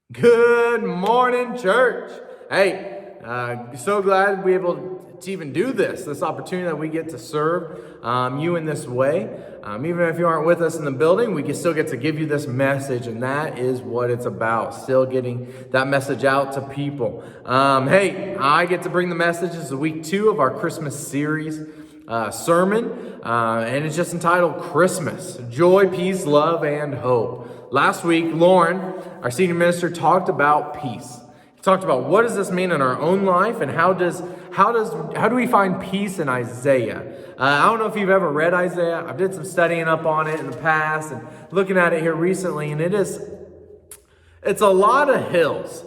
Good morning, church. Hey, so glad to be able to even do this opportunity that we get to serve you in this way. Even if you aren't with us in the building, we can still get to give you this message, and that is what it's about, still getting that message out to people. Hey, I get to bring the message. This is week 2 of our Christmas series sermon, and it's just entitled Christmas: Joy, Peace, Love, and Hope. Last week, Lauren, our senior minister, talked about peace. He talked about what does this mean in our own life, and how do we find peace in Isaiah? I don't know if you've ever read Isaiah. I did some studying up on it in the past and looking at it here recently, and it's a lot of hills.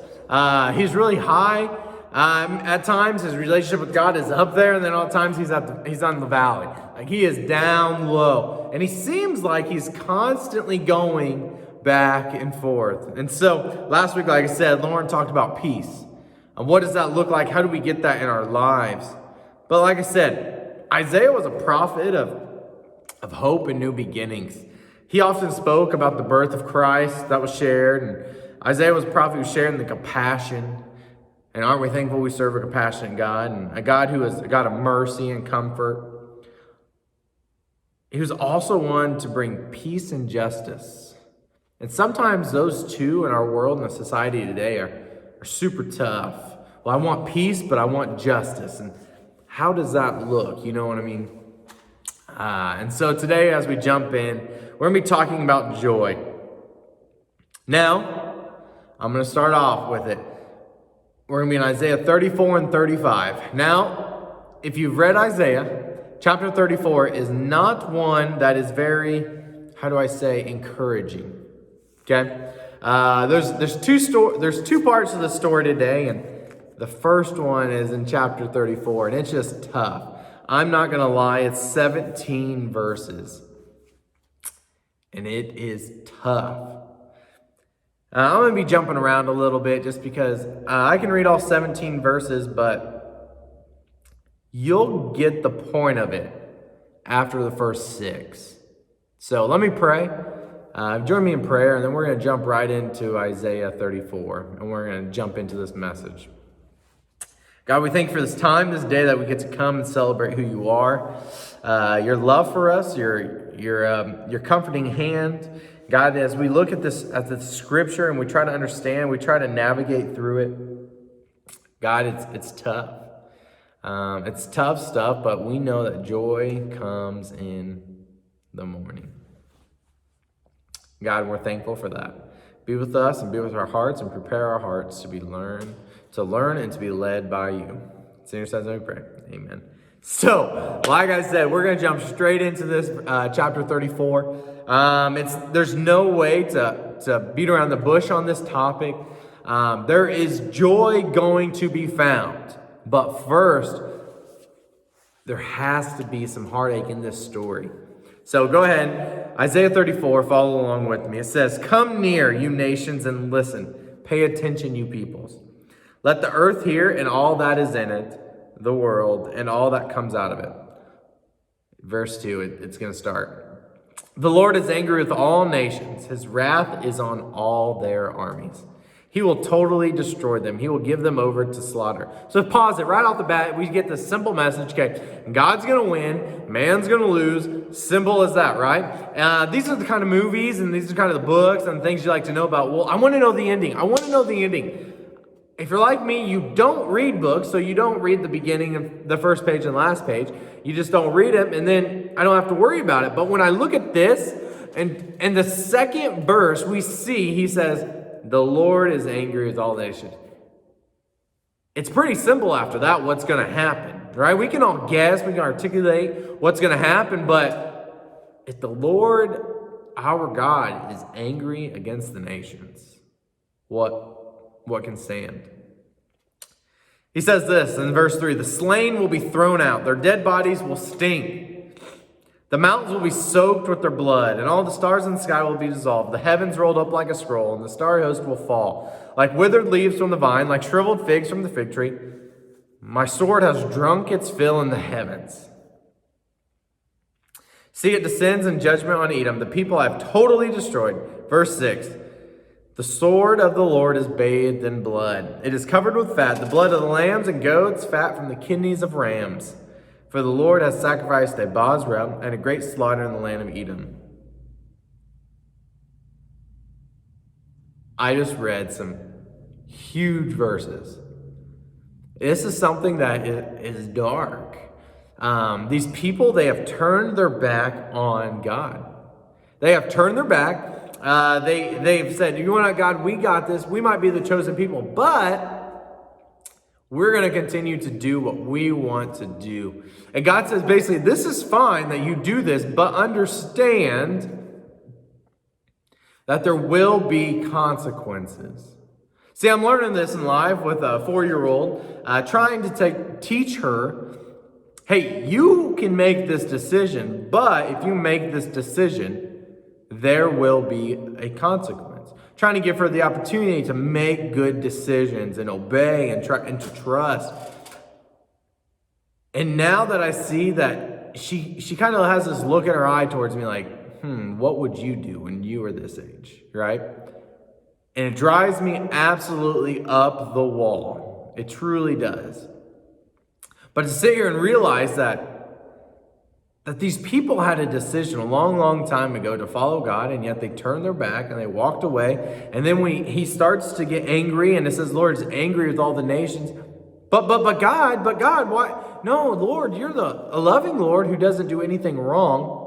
He's really high. At times, his relationship with God is up there, and then at times he's on the valley. Like, he is down low, and he seems like he's constantly going back and forth. And so last week, like I said, Lauren talked about peace. And what does that look like? How do we get that in our lives? But like I said, Isaiah was a prophet of hope and new beginnings. He often spoke about the birth of Christ that was shared, and Isaiah was a prophet who shared in the compassion. And aren't we thankful we serve a compassionate God, and a God who is a God of mercy and comfort? He was also one to bring peace and justice. And sometimes those two in our world and the society today are super tough. Well, I want peace, but I want justice. And how does that look? You know what I mean? And so today, as we jump in, we're going to be talking about joy. Now, I'm going to start off with it. We're going to be in Isaiah 34 and 35. Now, if you've read Isaiah, chapter 34 is not one that is very, encouraging. Okay? There's two parts of the story today, and the first one is in chapter 34, and it's just tough. I'm not going to lie, it's 17 verses, and it is tough. I'm going to be jumping around a little bit just because I can read all 17 verses, but you'll get the point of it after the first 6. So let me pray. Join me in prayer, and then we're going to jump right into Isaiah 34, and we're going to jump into this message. God, we thank you for this time, this day that we get to come and celebrate who you are, your love for us, your comforting hand. God, as we look at this scripture and we try to understand, we try to navigate through it. God, it's tough. It's tough stuff, but we know that joy comes in the morning. God, we're thankful for that. Be with us and be with our hearts and prepare our hearts to learn and to be led by you. It's in your son's name we pray. Amen. So, like I said, we're going to jump straight into this chapter 34. There's no way to beat around the bush on this topic. There is joy going to be found. But first, there has to be some heartache in this story. So go ahead, Isaiah 34, follow along with me. It says, "Come near, you nations, and listen. Pay attention, you peoples. Let the earth hear and all that is in it, the world, and all that comes out of it." Verse 2, it's going to start. "The Lord is angry with all nations. His wrath is on all their armies. He will totally destroy them. He will give them over to slaughter." So pause it. Right off the bat, we get this simple message. Okay, God's going to win. Man's going to lose. Simple as that, right? These are the kind of movies and these are kind of the books and things you like to know about. Well, I want to know the ending. If you're like me, you don't read books, so you don't read the beginning of the first page and last page. You just don't read them, and then I don't have to worry about it. But when I look at this, and the second verse, we see, he says, "The Lord is angry with all nations." It's pretty simple after that what's going to happen, right? We can all guess, we can articulate what's going to happen, but if the Lord, our God, is angry against the nations, what can stand? He says this in verse 3, "The slain will be thrown out, their dead bodies will stink. The mountains will be soaked with their blood, and all the stars in the sky will be dissolved. The heavens rolled up like a scroll, and the starry host will fall, like withered leaves from the vine, like shriveled figs from the fig tree. My sword has drunk its fill in the heavens. See, it descends in judgment on Edom. The people I have totally destroyed." Verse 6, The sword of the Lord is bathed in blood. It is covered with fat, the blood of the lambs and goats, fat from the kidneys of rams. For the Lord has sacrificed a Basra and a great slaughter in the land of Edom. I just read some huge verses. This is something that is dark. These people, they have turned their back on God. They have turned their back. They've said, you know what, God, we got this. We might be the chosen people, but we're going to continue to do what we want to do. And God says, basically, this is fine that you do this, but understand that there will be consequences. See, I'm learning this in life with a 4-year-old, trying to teach her, hey, you can make this decision, but if you make this decision, there will be a consequence. Trying to give her the opportunity to make good decisions and obey and to trust. And now that I see that she kind of has this look in her eye towards me like, what would you do when you were this age, right? And it drives me absolutely up the wall. It truly does. But to sit here and realize that these people had a decision a long, long time ago to follow God, and yet they turned their back and they walked away. And then he starts to get angry, and it says, Lord is angry with all the nations. But God, why? No, Lord, you're a loving Lord who doesn't do anything wrong.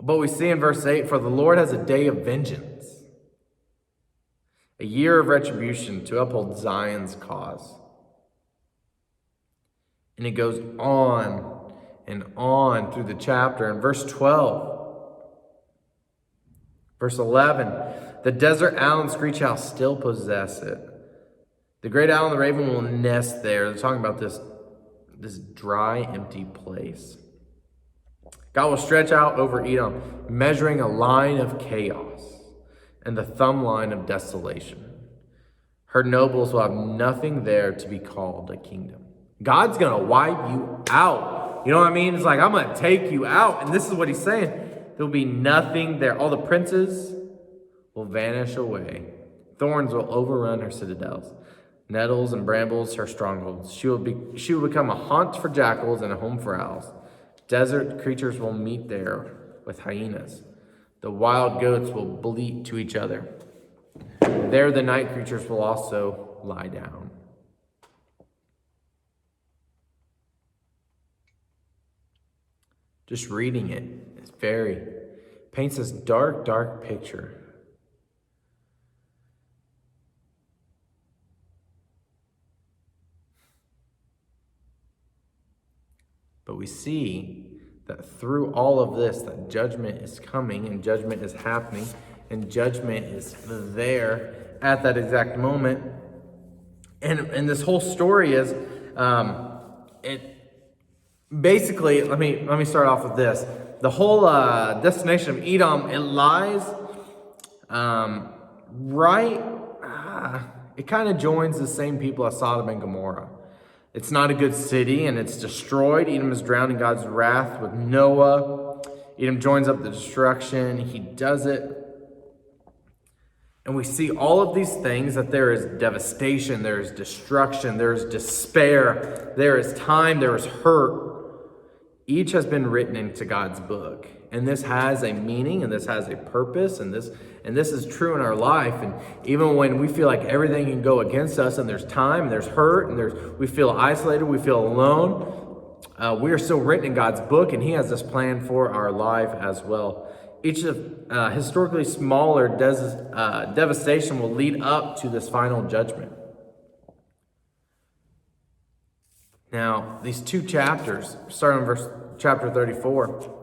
But we see in verse 8, for the Lord has a day of vengeance, a year of retribution to uphold Zion's cause. And it goes on and on through the chapter. In verse 12, verse 11, the desert owl and screech owl still possess it. The great owl and the raven will nest there. They're talking about this dry, empty place. God will stretch out over Edom, measuring a line of chaos and the thumb line of desolation. Her nobles will have nothing there to be called a kingdom. God's going to wipe you out. You know what I mean? It's like, I'm going to take you out. And this is what he's saying. There'll be nothing there. All the princes will vanish away. Thorns will overrun her citadels. Nettles and brambles her strongholds. She will become a haunt for jackals and a home for owls. Desert creatures will meet there with hyenas. The wild goats will bleat to each other. There the night creatures will also lie down. Just reading it paints this dark, dark picture. But we see that through all of this, that judgment is coming and judgment is happening and judgment is there at that exact moment. And this whole story is, basically, let me start off with this. The whole destination of Edom, it lies it kind of joins the same people as Sodom and Gomorrah. It's not a good city, and it's destroyed. Edom is drowned in God's wrath with Noah. Edom joins up the destruction. He does it. And we see all of these things, that there is devastation, there is destruction, there is despair, there is time, there is hurt. Each has been written into God's book. And this has a meaning, and this has a purpose, and this is true in our life. And even when we feel like everything can go against us, and there's time, and there's hurt, and we feel isolated, we feel alone, we are still written in God's book, and he has this plan for our life as well. Each of historically smaller devastation will lead up to this final judgment. Now, these two chapters, starting in chapter 34,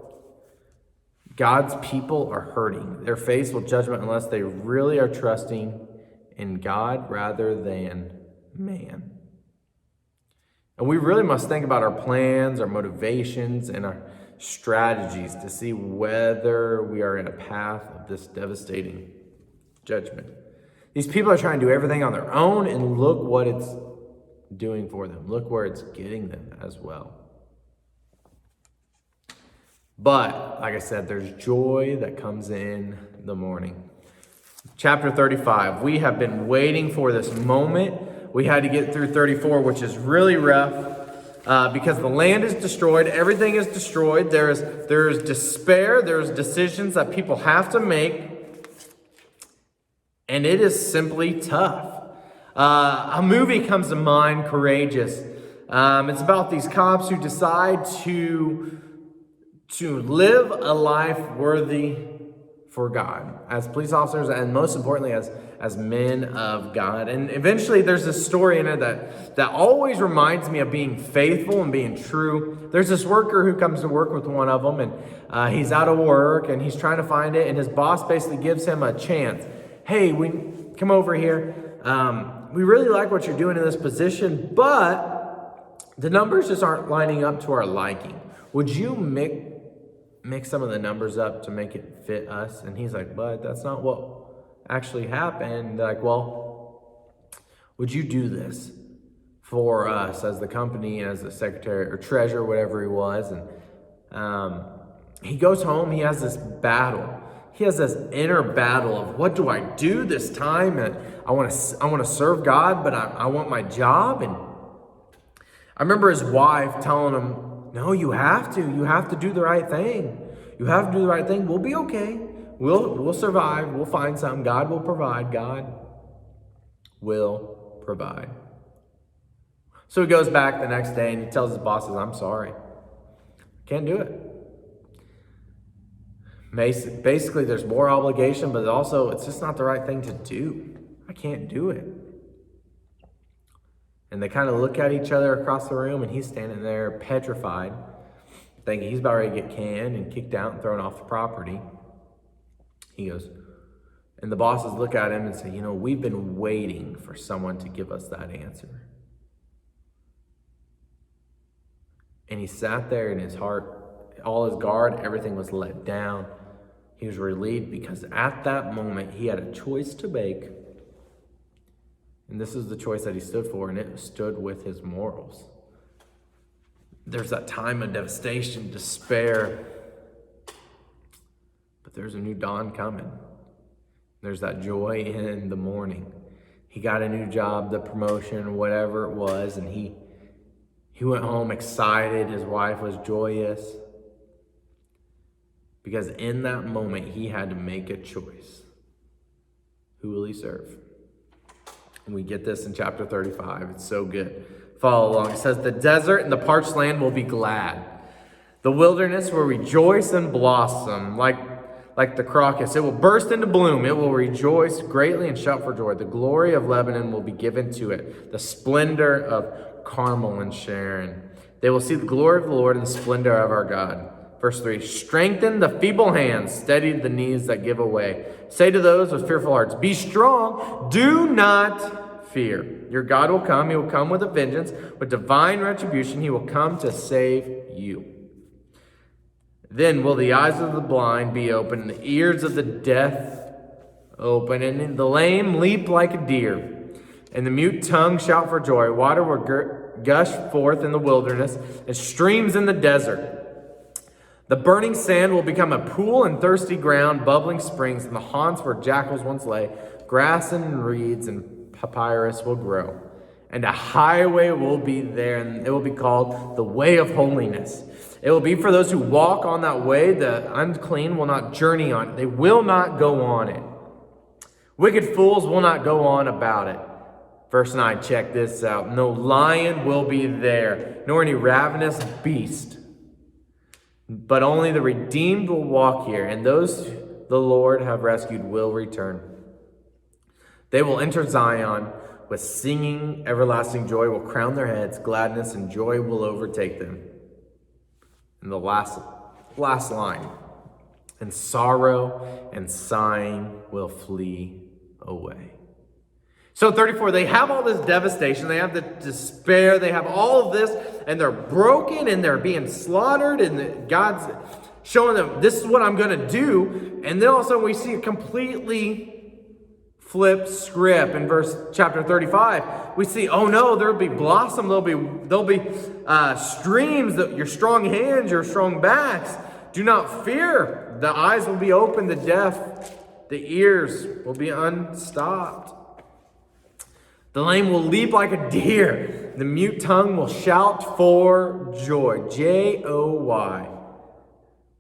God's people are hurting. They're faced with judgment unless they really are trusting in God rather than man. And we really must think about our plans, our motivations, and our strategies to see whether we are in a path of this devastating judgment. These people are trying to do everything on their own, and look what it's doing for them. Look where it's getting them as well. But, like I said, there's joy that comes in the morning. Chapter 35. We have been waiting for this moment. We had to get through 34, which is really rough because the land is destroyed. Everything is destroyed. There is despair. There's decisions that people have to make. And it is simply tough. A movie comes to mind, Courageous. It's about these cops who decide to live a life worthy for God as police officers, and most importantly as men of God. And eventually there's this story in it that always reminds me of being faithful and being true. There's this worker who comes to work with one of them, and he's out of work and he's trying to find it, and his boss basically gives him a chance. Hey, we come over here. We really like what you're doing in this position, but the numbers just aren't lining up to our liking. Would you mix some of the numbers up to make it fit us? And he's like, but that's not what actually happened. They're like, well, would you do this for us as the company, as the secretary or treasurer, whatever he was? And he goes home. He has this battle. He has this inner battle of, what do I do this time? And I want to serve God, but I want my job. And I remember his wife telling him, no, you have to do the right thing. You have to do the right thing. We'll be okay. We'll survive. We'll find something. God will provide. God will provide. So he goes back the next day and he tells his bosses, I'm sorry. Can't do it. Basically, there's more obligation, but also it's just not the right thing to do. I can't do it. And they kind of look at each other across the room, and he's standing there petrified, thinking he's about ready to get canned and kicked out and thrown off the property. He goes, and the bosses look at him and say, we've been waiting for someone to give us that answer. And he sat there in his heart, all his guard, everything was let down. He was relieved because at that moment he had a choice to make. And this is the choice that he stood for, and it stood with his morals. There's that time of devastation, despair. But there's a new dawn coming. There's that joy in the morning. He got a new job, the promotion, whatever it was, and he went home excited. His wife was joyous. Because in that moment, he had to make a choice. Who will he serve? And we get this in chapter 35. It's so good. Follow along. It says, the desert and the parched land will be glad. The wilderness will rejoice and blossom like the crocus. It will burst into bloom. It will rejoice greatly and shout for joy. The glory of Lebanon will be given to it. The splendor of Carmel and Sharon. They will see the glory of the Lord and the splendor of our God. Verse 3, strengthen the feeble hands, steady the knees that give away. Say to those with fearful hearts, be strong, do not fear. Your God will come. He will come with a vengeance, with divine retribution. He will come to save you. Then will the eyes of the blind be opened, and the ears of the deaf open, and the lame leap like a deer, and the mute tongue shout for joy. Water will gush forth in the wilderness, and streams in the desert. The burning sand will become a pool and thirsty ground, bubbling springs, and the haunts where jackals once lay. Grass and reeds and papyrus will grow. And a highway will be there, and it will be called the way of holiness. It will be for those who walk on that way. The unclean will not journey on it. They will not go on it. Wicked fools will not go on about it. Verse 9, check this out. No lion will be there, nor any ravenous beast. But only the redeemed will walk here, and those the Lord have rescued will return. They will enter Zion with singing. Everlasting joy will crown their heads. Gladness and joy will overtake them. And the last line. And sorrow and sighing will flee away. So 34, they have all this devastation, they have the despair, they have all of this, and they're broken and they're being slaughtered, and God's showing them, this is what I'm going to do. And then all of a sudden we see a completely flipped script in chapter 35. We see, oh no, there'll be blossom, there'll be streams, your strong hands, your strong backs. Do not fear. The eyes will be open, the deaf The ears will be unstopped. The lame will leap like a deer. The mute tongue will shout for joy. Joy.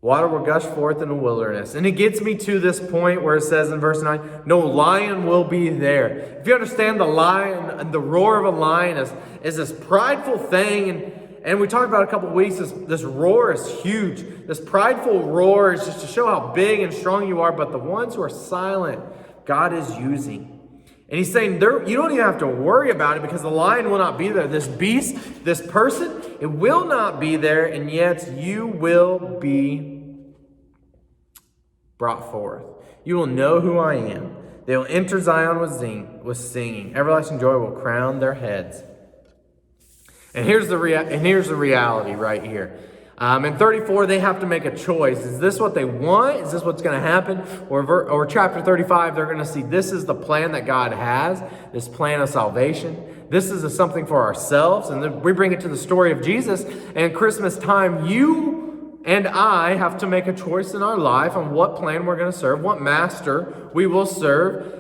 Water will gush forth in the wilderness. And it gets me to this point where it says in verse 9, no lion will be there. If you understand the lion, the roar of a lion is this prideful thing. And we talked about a couple of weeks, this roar is huge. This prideful roar is just to show how big and strong you are. But the ones who are silent, God is using. And he's saying, you don't even have to worry about it because the lion will not be there. This beast, this person, it will not be there, and yet you will be brought forth. You will know who I am. They will enter Zion with singing. Everlasting joy will crown their heads. And here's the reality right here. In 34, they have to make a choice. Is this what they want? Is this what's going to happen? Or chapter 35, they're going to see this is the plan that God has, this plan of salvation. This is something for ourselves. And then we bring it to the story of Jesus. And Christmas time, you and I have to make a choice in our life on what plan we're going to serve, what master we will serve.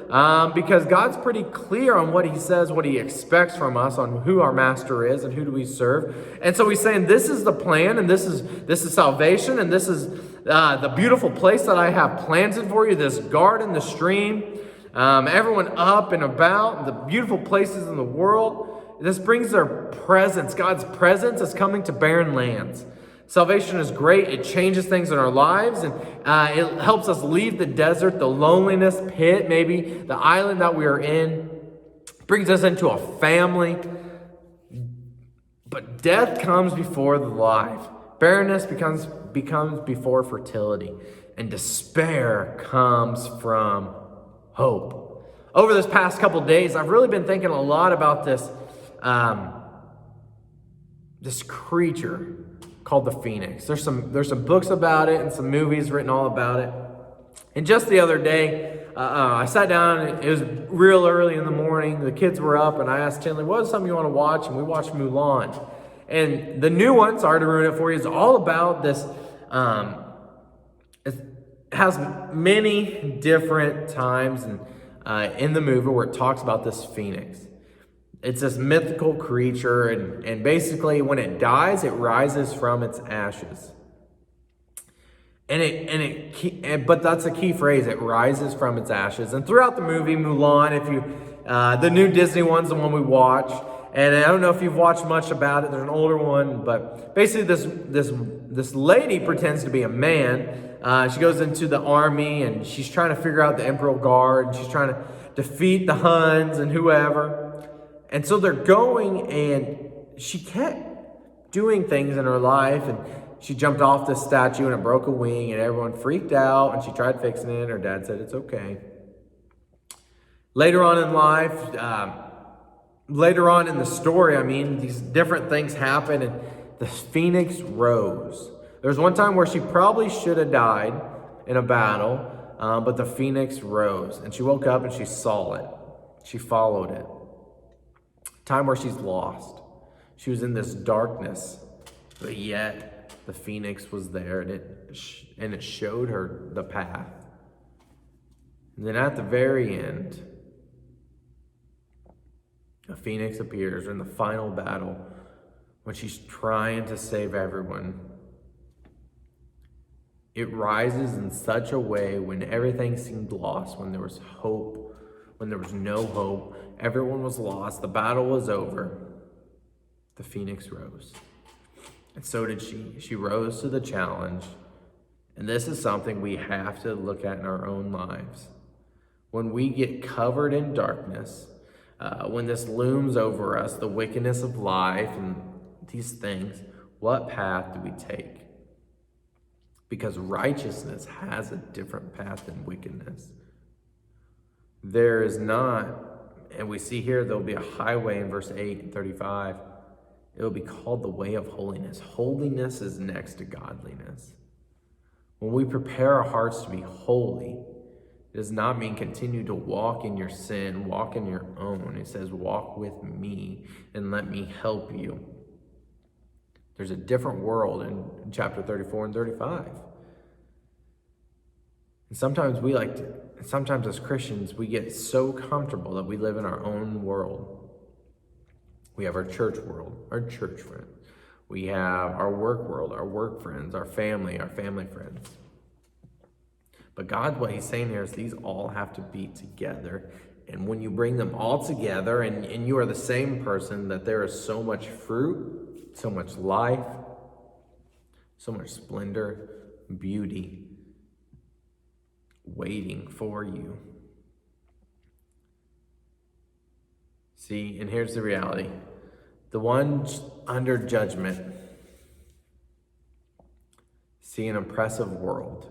Because God's pretty clear on what he says, what he expects from us, on who our master is and who do we serve. And so he's saying this is the plan, and this is salvation, and this is the beautiful place that I have planted for you, this garden, the stream, everyone up and about, the beautiful places in the world. This brings their presence. God's presence is coming to barren lands. Salvation is great. It changes things in our lives, and it helps us leave the desert, the loneliness pit, maybe the island that we are in. It brings us into a family. But death comes before the life. Barrenness becomes before fertility, and despair comes from hope. Over this past couple days, I've really been thinking a lot about this creature called the phoenix. There's some books about it and some movies written all about it. And just the other day, I sat down, and it was real early in the morning. The kids were up, and I asked Tinley, what is something you want to watch? And we watched Mulan. And the new one, sorry to ruin it for you, is all about this. It has many different times in the movie where it talks about this phoenix. It's this mythical creature, and basically when it dies, it rises from its ashes. But that's a key phrase. It rises from its ashes. And throughout the movie Mulan, the new Disney one's the one we watch. And I don't know if you've watched much about it. There's an older one, but basically this lady pretends to be a man. She goes into the army, and she's trying to figure out the Imperial Guard. And she's trying to defeat the Huns and whoever. And so they're going, and she kept doing things in her life, and she jumped off this statue and it broke a wing, and everyone freaked out, and she tried fixing it. Her dad said it's okay. Later on in life, later on in the story, these different things happen, and the phoenix rose. There's one time where she probably should have died in a battle, but the phoenix rose, and she woke up and she saw it. She followed it. Time where she's lost. She was in this darkness, but yet the phoenix was there, and it showed her the path. And then at the very end, a phoenix appears in the final battle when she's trying to save everyone. It rises in such a way when everything seemed lost, when there was hope, when there was no hope, everyone was lost, the battle was over. The phoenix rose. And so did she. She rose to the challenge. And this is something we have to look at in our own lives. When we get covered in darkness, when this looms over us, the wickedness of life and these things, what path do we take? Because righteousness has a different path than wickedness. There is not, and we see here there'll be a highway in verse 8 and 35. It will be called the way of holiness. Holiness is next to godliness. When we prepare our hearts to be holy, it does not mean continue to walk in your sin, walk in your own. It says, walk with me and let me help you. There's a different world in chapter 34 and 35. And sometimes as Christians, we get so comfortable that we live in our own world. We have our church world, our church friends. We have our work world, our work friends, our family friends. But God, what he's saying here is these all have to be together. And when you bring them all together and you are the same person, that there is so much fruit, so much life, so much splendor, beauty waiting for you. See, and here's the reality. The ones under judgment see an oppressive world,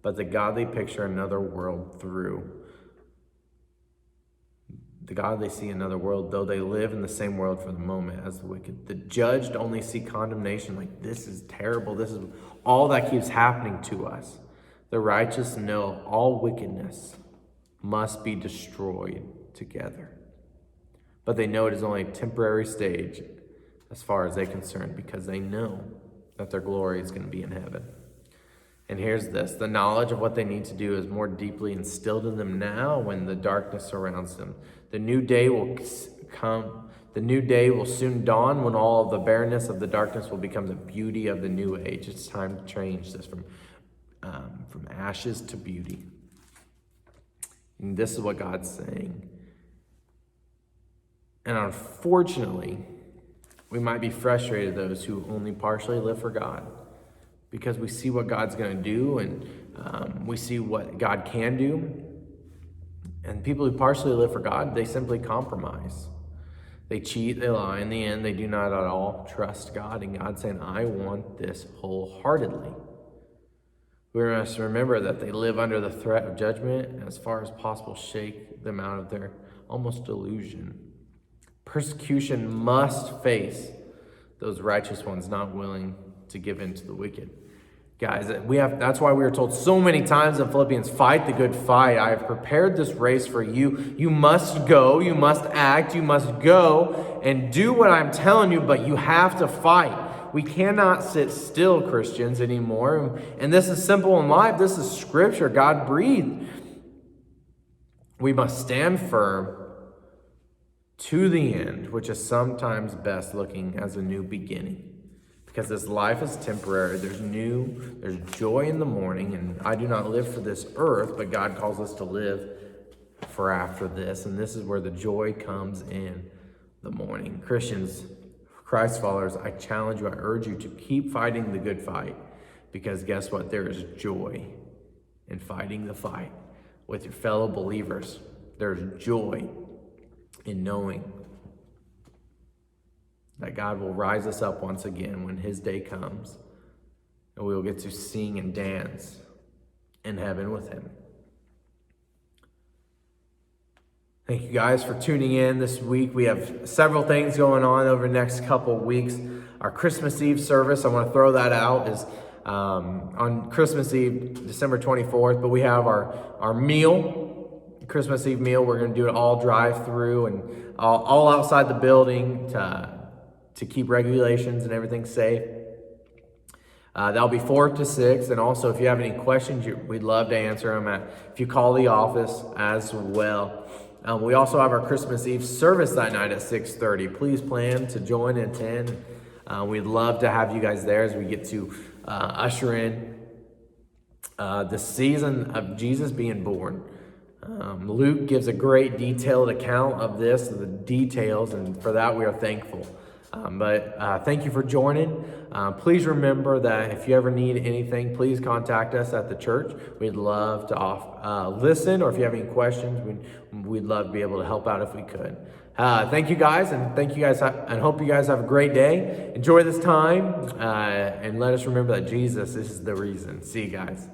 but the godly picture another world through. The godly see another world, though they live in the same world for the moment as the wicked. The judged only see condemnation, like this is terrible. This is all that keeps happening to us. The righteous know all wickedness must be destroyed together. But they know it is only a temporary stage as far as they're concerned, because they know that their glory is going to be in heaven. And here's this: the knowledge of what they need to do is more deeply instilled in them now when the darkness surrounds them. The new day will come. The new day will soon dawn when all of the barrenness of the darkness will become the beauty of the new age. It's time to change this from ashes to beauty. And this is what God's saying. And unfortunately, we might be frustrated, those who only partially live for God, because we see what God's going to do, and we see what God can do. And people who partially live for God, they simply compromise. They cheat, they lie. In the end, they do not at all trust God. And God's saying, I want this wholeheartedly. We must remember that they live under the threat of judgment, and as far as possible, shake them out of their almost delusion. Persecution must face those righteous ones not willing to give in to the wicked. Guys, that's why we are told so many times in Philippians, fight the good fight. I have prepared this race for you. You must go, you must act, you must go and do what I'm telling you, but you have to fight. We cannot sit still, Christians, anymore. And this is simple in life. This is scripture, God breathed. We must stand firm to the end, which is sometimes best looking as a new beginning. Because this life is temporary. There's joy in the morning, and I do not live for this earth, but God calls us to live for after this. And this is where the joy comes in the morning. Christians, Christ followers, I challenge you, I urge you to keep fighting the good fight, because guess what? There is joy in fighting the fight with your fellow believers. There's joy in knowing that God will rise us up once again when his day comes, and we will get to sing and dance in heaven with him. Thank you guys for tuning in this week. We have several things going on over the next couple of weeks. Our Christmas Eve service, I want to throw that out, is on Christmas Eve, December 24th, but we have our meal, Christmas Eve meal. We're going to do it all drive-through and all outside the building to keep regulations and everything safe. That'll be 4 to 6. And also, if you have any questions, we'd love to answer them if you call the office as well. We also have our Christmas Eve service that night at 6:30. Please plan to join and attend. We'd love to have you guys there as we get to usher in the season of Jesus being born. Luke gives a great detailed account of this, the details, and for that we are thankful. But thank you for joining. Please remember that if you ever need anything, please contact us at the church. We'd love to listen, or if you have any questions, we'd love to be able to help out if we could. Thank you guys, and hope you guys have a great day. Enjoy this time, and let us remember that Jesus is the reason. See you guys.